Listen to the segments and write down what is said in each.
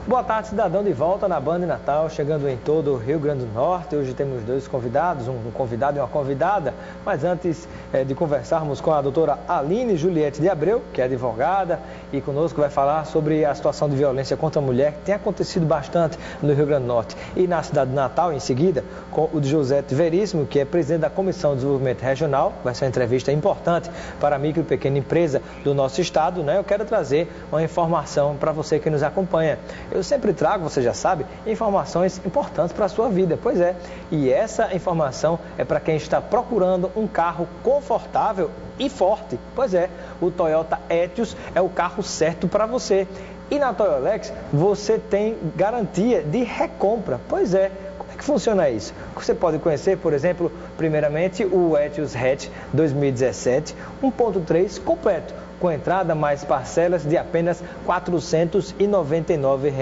Boa tarde, cidadão, de volta na Band Natal, chegando em todo o Rio Grande do Norte. Hoje temos dois convidados, um convidado e uma convidada. Mas antes de conversarmos com a doutora Aline Juliette de Abreu, que é advogada, e conosco vai falar sobre a situação de violência contra a mulher, que tem acontecido bastante no Rio Grande do Norte. E na cidade de Natal, em seguida, com o Josete Veríssimo, que é presidente da Comissão de Desenvolvimento Regional. Vai ser uma entrevista importante para a micro e pequena empresa do nosso estado, né? Eu quero trazer uma informação para você que nos acompanha. Eu sempre trago, você já sabe, informações importantes para a sua vida, pois é. E essa informação é para quem está procurando um carro confortável e forte. Pois é, o Toyota Etios é o carro certo para você. E na Toyolex você tem garantia de recompra. Pois é. Como é que funciona isso? Você pode conhecer, por exemplo, primeiramente o Etios Hatch 2017 1.3 completo, com entrada mais parcelas de apenas R$ 499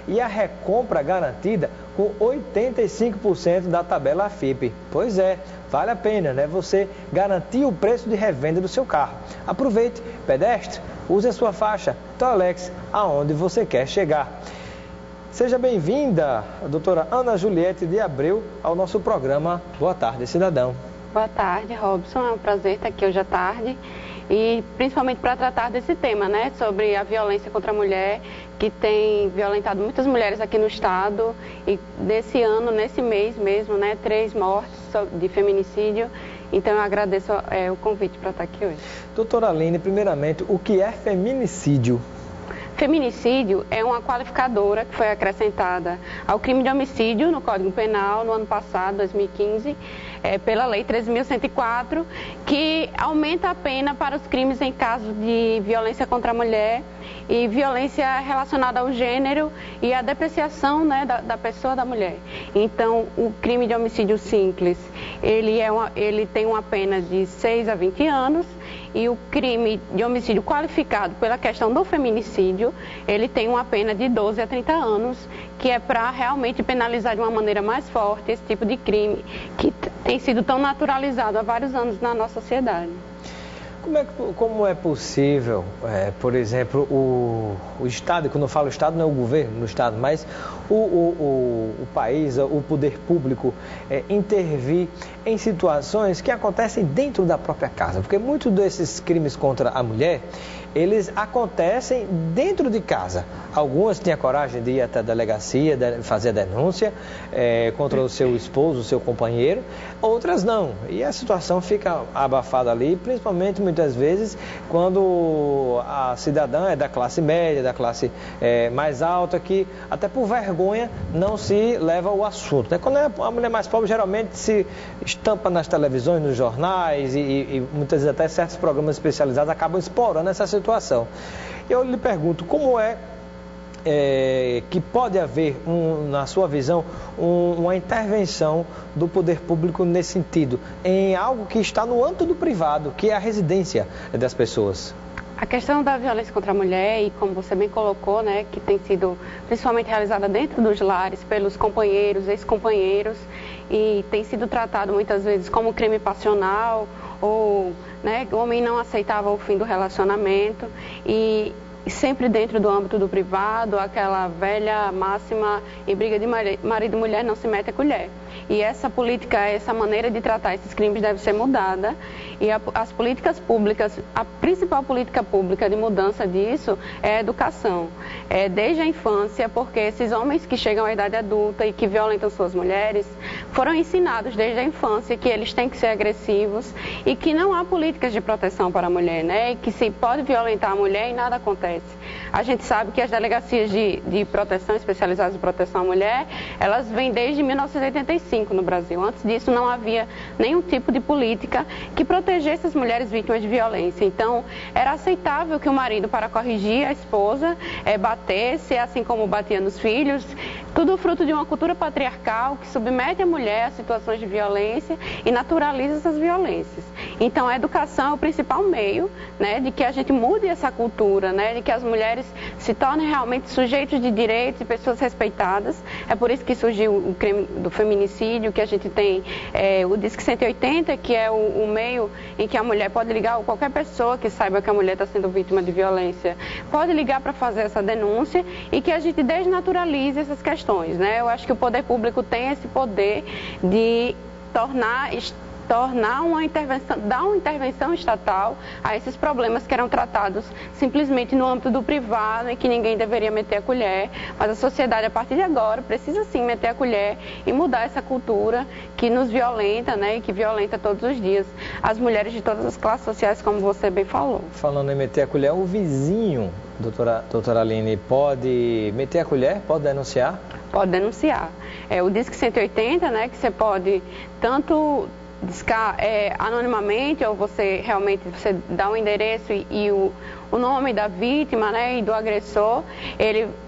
e a recompra garantida com 85% da tabela FIPE. Pois é, vale a pena, né? Você garantir o preço de revenda do seu carro. Aproveite, pedestre, use a sua faixa Toyolex aonde você quer chegar. Seja bem-vinda, a doutora Ana Juliette de Abreu, ao nosso programa Boa Tarde, Cidadão. Boa tarde, Robson. É um prazer estar aqui hoje à tarde e principalmente para tratar desse tema, né, sobre a violência contra a mulher, que tem violentado muitas mulheres aqui no estado e desse ano, nesse mês mesmo, né, 3 mortes de feminicídio. Então eu agradeço o convite para estar aqui hoje. Doutora Aline, primeiramente, o que é feminicídio? Feminicídio é uma qualificadora que foi acrescentada ao crime de homicídio no Código Penal no ano passado, 2015, pela Lei 13.104, que aumenta a pena para os crimes em caso de violência contra a mulher e violência relacionada ao gênero e a depreciação, né, da pessoa da mulher. Então, o crime de homicídio simples, ele tem uma pena de 6 a 20 anos, e o crime de homicídio qualificado pela questão do feminicídio, ele tem uma pena de 12 a 30 anos, que é para realmente penalizar de uma maneira mais forte esse tipo de crime, que tem sido tão naturalizado há vários anos na nossa sociedade. Como é possível, por exemplo, o Estado, quando eu falo Estado não é o governo no Estado, mas o país, o poder público intervir em situações que acontecem dentro da própria casa? Porque muitos desses crimes contra a mulher, eles acontecem dentro de casa. Algumas têm a coragem de ir até a delegacia, fazer a denúncia contra o seu esposo, o seu companheiro, outras não. E a situação fica abafada ali, principalmente muitas vezes quando a cidadã é da classe média, da classe mais alta, que até por vergonha não se leva o assunto, né? Quando é a mulher mais pobre, geralmente se estampa nas televisões, nos jornais e muitas vezes até certos programas especializados acabam explorando essa situação. Eu lhe pergunto, como que pode haver, na sua visão, uma intervenção do poder público nesse sentido, em algo que está no âmbito do privado, que é a residência das pessoas? A questão da violência contra a mulher, e como você bem colocou, né, que tem sido principalmente realizada dentro dos lares, pelos companheiros, ex-companheiros, e tem sido tratado muitas vezes como crime passional, ou, né, o homem não aceitava o fim do relacionamento, e sempre dentro do âmbito do privado, aquela velha máxima, em briga de marido e mulher não se mete a colher. E essa política, essa maneira de tratar esses crimes deve ser mudada. E as políticas públicas, a principal política pública de mudança disso é a educação. Desde a infância, porque esses homens que chegam à idade adulta e que violentam suas mulheres, foram ensinados desde a infância que eles têm que ser agressivos e que não há políticas de proteção para a mulher, né? E que se pode violentar a mulher e nada acontece. A gente sabe que as delegacias de proteção, especializadas em proteção à mulher, elas vêm desde 1985 no Brasil. Antes disso não havia nenhum tipo de política que protegesse as mulheres vítimas de violência. Então, era aceitável que o marido, para corrigir a esposa, batesse, assim como batia nos filhos, tudo fruto de uma cultura patriarcal que submete a mulher a situações de violência e naturaliza essas violências. Então, a educação é o principal meio, né, de que a gente mude essa cultura, né, de que as mulheres se tornem realmente sujeitos de direitos e pessoas respeitadas. É por isso que surgiu o crime do feminicídio, que a gente tem o Disque 180, que é o meio em que a mulher pode ligar, ou qualquer pessoa que saiba que a mulher está sendo vítima de violência, pode ligar para fazer essa denúncia, e que a gente desnaturalize essas questões, né? Eu acho que o poder público tem esse poder de tornar uma intervenção, dar uma intervenção estatal a esses problemas que eram tratados simplesmente no âmbito do privado, em que ninguém deveria meter a colher, mas a sociedade, a partir de agora, precisa sim meter a colher e mudar essa cultura que nos violenta, né, e que violenta todos os dias as mulheres de todas as classes sociais, como você bem falou. Falando em meter a colher, o vizinho, doutora Aline, pode meter a colher, pode denunciar? Pode denunciar. O Disque 180, né, que você pode tanto discar anonimamente, ou você dá o endereço e o nome da vítima, né, e do agressor.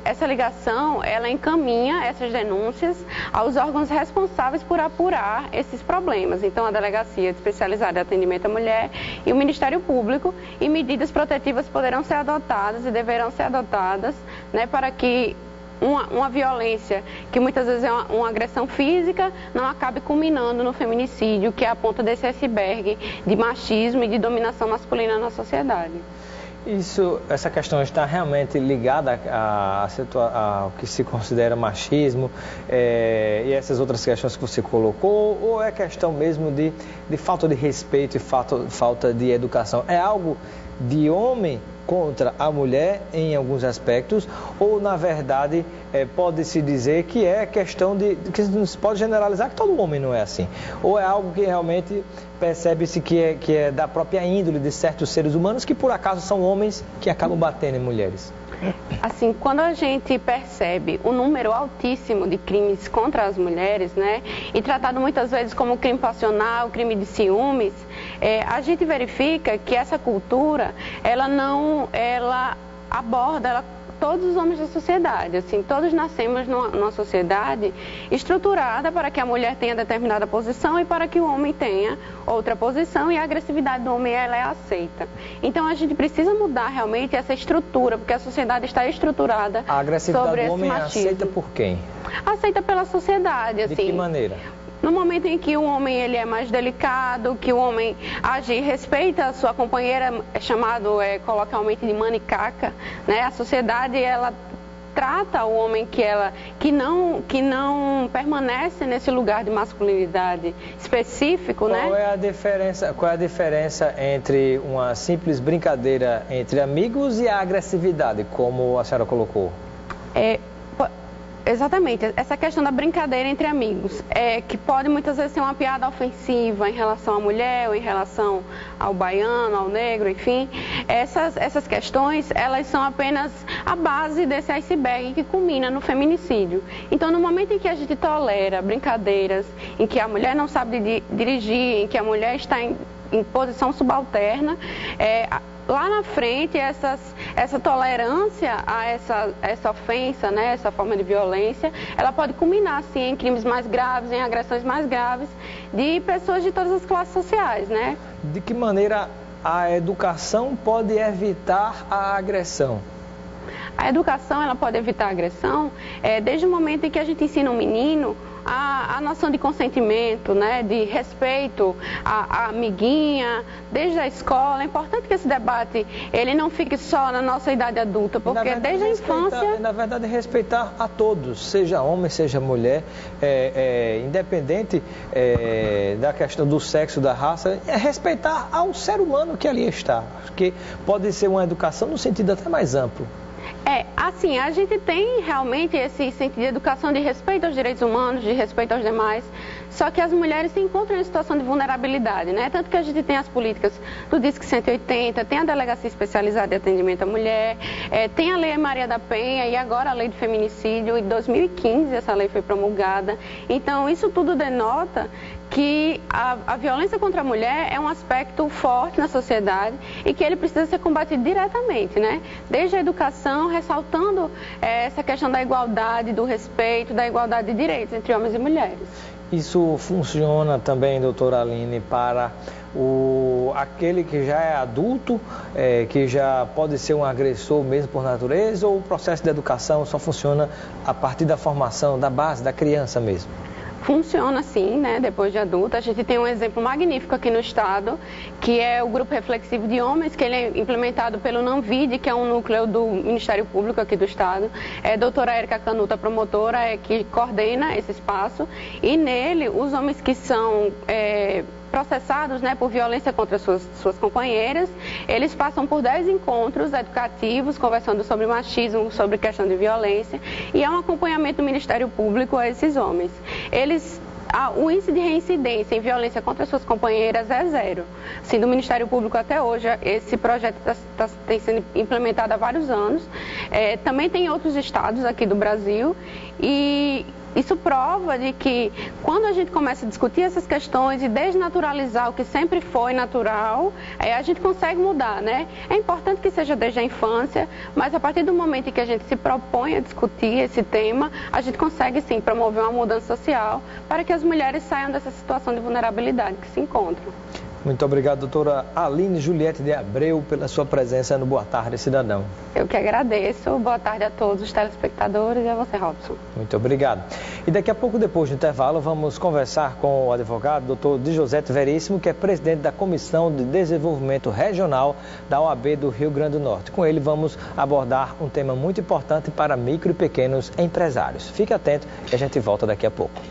Essa ligação, ela encaminha essas denúncias aos órgãos responsáveis por apurar esses problemas. Então, a Delegacia Especializada de Atendimento à Mulher e o Ministério Público, e medidas protetivas poderão ser adotadas e deverão ser adotadas, né, para que uma violência, que muitas vezes é uma agressão física, não acabe culminando no feminicídio, que é a ponta desse iceberg de machismo e de dominação masculina na sociedade. Essa questão está realmente ligada ao que se considera machismo e essas outras questões que você colocou, ou é questão mesmo de falta de respeito e falta de educação? É algo de homem contra a mulher em alguns aspectos, ou na verdade pode-se dizer que é questão que não se pode generalizar que todo homem não é assim, ou é algo que realmente percebe-se que é da própria índole de certos seres humanos que por acaso são homens que acabam batendo em mulheres? Assim, quando a gente percebe o número altíssimo de crimes contra as mulheres, né, e tratado muitas vezes como crime passional, crime de ciúmes, a gente verifica que essa cultura, ela aborda todos os homens da sociedade. Assim, todos nascemos numa sociedade estruturada para que a mulher tenha determinada posição e para que o homem tenha outra posição, e a agressividade do homem, ela é aceita. Então a gente precisa mudar realmente essa estrutura, porque a sociedade está estruturada sobre esse machismo. A agressividade do homem é aceita por quem? Aceita pela sociedade, assim. De que maneira? No momento em que o homem ele é mais delicado, que o homem age e respeita a sua companheira, é chamado coloquialmente de manicaca, né? A sociedade, ela trata o homem que não permanece nesse lugar de masculinidade específico, né? Qual é a diferença entre uma simples brincadeira entre amigos e a agressividade, como a senhora colocou? Exatamente, essa questão da brincadeira entre amigos, que pode muitas vezes ser uma piada ofensiva em relação à mulher, ou em relação ao baiano, ao negro, enfim. Essas questões, elas são apenas a base desse iceberg que culmina no feminicídio. Então, no momento em que a gente tolera brincadeiras, em que a mulher não sabe dirigir, em que a mulher está em posição subalterna, lá na frente, essa tolerância a essa ofensa, né, essa forma de violência, ela pode culminar, sim, em crimes mais graves, em agressões mais graves de pessoas de todas as classes sociais, né? De que maneira a educação pode evitar a agressão? A educação, ela pode evitar a agressão desde o momento em que a gente ensina um menino a noção de consentimento, né, de respeito à amiguinha, desde a escola. É importante que esse debate ele não fique só na nossa idade adulta, porque desde a infância... Na verdade, respeitar a todos, seja homem, seja mulher, independente da questão do sexo, da raça, é respeitar ao ser humano que ali está, porque pode ser uma educação no sentido até mais amplo. Assim, a gente tem realmente esse sentido de educação, de respeito aos direitos humanos, de respeito aos demais, só que as mulheres se encontram em situação de vulnerabilidade, né? Tanto que a gente tem as políticas do Disque 180, tem a Delegacia Especializada de Atendimento à Mulher, tem a Lei Maria da Penha e agora a Lei do Feminicídio. Em 2015 essa lei foi promulgada. Então, isso tudo denota que a violência contra a mulher é um aspecto forte na sociedade e que ele precisa ser combatido diretamente, né? Desde a educação, ressaltando essa questão da igualdade, do respeito, da igualdade de direitos entre homens e mulheres. Isso funciona também, doutora Aline, para aquele que já é adulto, que já pode ser um agressor mesmo por natureza, ou o processo de educação só funciona a partir da formação, da base, da criança mesmo? Funciona sim, né? Depois de adulto. A gente tem um exemplo magnífico aqui no estado, que é o Grupo Reflexivo de Homens, que ele é implementado pelo NANVID, que é um núcleo do Ministério Público aqui do estado. É a doutora Érica Canuta, promotora, que coordena esse espaço. E nele, os homens que são processados, né, por violência contra suas companheiras, eles passam por 10 encontros educativos, conversando sobre machismo, sobre questão de violência, e é um acompanhamento do Ministério Público a esses homens. O índice de reincidência em violência contra suas companheiras é 0. Assim, do Ministério Público até hoje, esse projeto tem sido implementado há vários anos. Também tem outros estados aqui do Brasil, e isso prova de que quando a gente começa a discutir essas questões e desnaturalizar o que sempre foi natural, a gente consegue mudar, né? É importante que seja desde a infância, mas a partir do momento em que a gente se propõe a discutir esse tema, a gente consegue sim promover uma mudança social para que as mulheres saiam dessa situação de vulnerabilidade que se encontram. Muito obrigado, doutora Aline Juliette de Abreu, pela sua presença no Boa Tarde, Cidadão. Eu que agradeço. Boa tarde a todos os telespectadores e a você, Robson. Muito obrigado. E daqui a pouco, depois do intervalo, vamos conversar com o advogado, doutor Di Josete Veríssimo, que é presidente da Comissão de Desenvolvimento Regional da OAB do Rio Grande do Norte. Com ele, vamos abordar um tema muito importante para micro e pequenos empresários. Fique atento e a gente volta daqui a pouco.